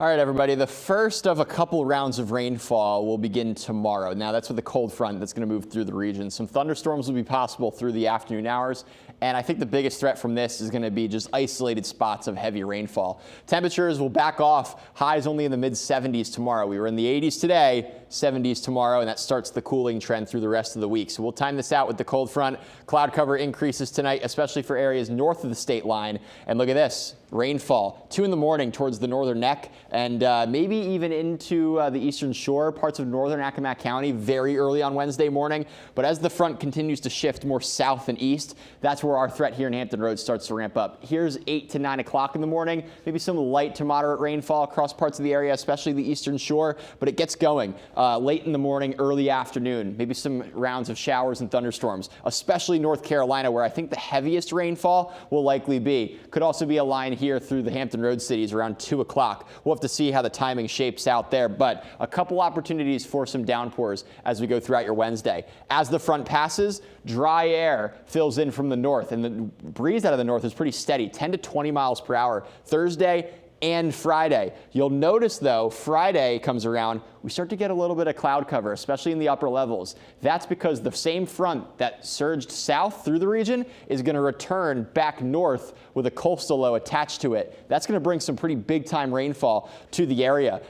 All right, everybody, the first of a couple rounds of rainfall will begin tomorrow. Now, that's with a cold front that's going to move through the region. Some thunderstorms will be possible through the afternoon hours, and I think the biggest threat from this is going to be just isolated spots of heavy rainfall. Temperatures will back off, highs only in the mid-70s tomorrow. We were in the 80s today, 70s tomorrow, and that starts the cooling trend through the rest of the week. So we'll time this out with the cold front. Cloud cover increases tonight, especially for areas north of the state line. And look at this, rainfall, 2 in the morning towards the northern neck, and maybe even into the eastern shore, parts of northern Accomack County very early on Wednesday morning. But as the front continues to shift more south and east, that's where our threat here in Hampton Roads starts to ramp up. Here's 8 to 9 o'clock in the morning, maybe some light to moderate rainfall across parts of the area, especially the eastern shore, but it gets going late in the morning, early afternoon, maybe some rounds of showers and thunderstorms, especially North Carolina, where I think the heaviest rainfall will likely be. Could also be a line here through the Hampton Roads cities around 2 o'clock. We'll have to see how the timing shapes out there, but a couple opportunities for some downpours as we go throughout your Wednesday. As the front passes, dry air fills in from the north, and the breeze out of the north is pretty steady, 10 to 20 miles per hour Thursday and Friday. You'll notice, though, Friday comes around, we start to get a little bit of cloud cover, especially in the upper levels. That's because the same front that surged south through the region is going to return back north with a coastal low attached to it. That's going to bring some pretty big-time rainfall to the area.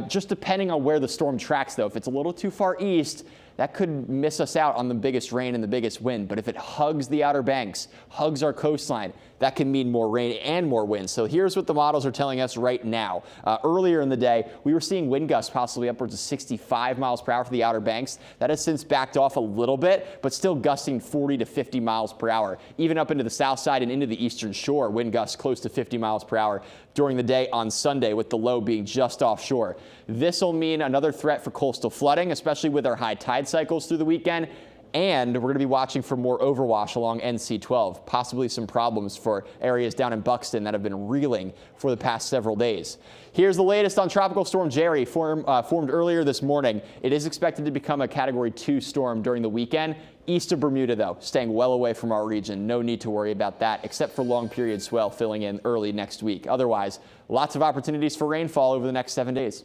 Just depending on where the storm tracks, though. If it's a little too far east, that could miss us out on the biggest rain and the biggest wind. But if it hugs the Outer Banks, hugs our coastline, that can mean more rain and more wind. So here's what the models are telling us right now. Earlier in the day, we were seeing wind gusts possibly upwards of 65 miles per hour for the Outer Banks. That has since backed off a little bit, but still gusting 40 to 50 miles per hour. Even up into the south side and into the eastern shore, wind gusts close to 50 miles per hour during the day on Sunday, with the low being just offshore. This will mean another threat for coastal flooding, especially with our high tide cycles through the weekend. And we're going to be watching for more overwash along NC-12, possibly some problems for areas down in Buxton that have been reeling for the past several days. Here's the latest on Tropical Storm Jerry, formed earlier this morning. It is expected to become a Category 2 storm during the weekend. East of Bermuda, though, staying well away from our region. No need to worry about that, except for long period swell filling in early next week. Otherwise, lots of opportunities for rainfall over the next 7 days.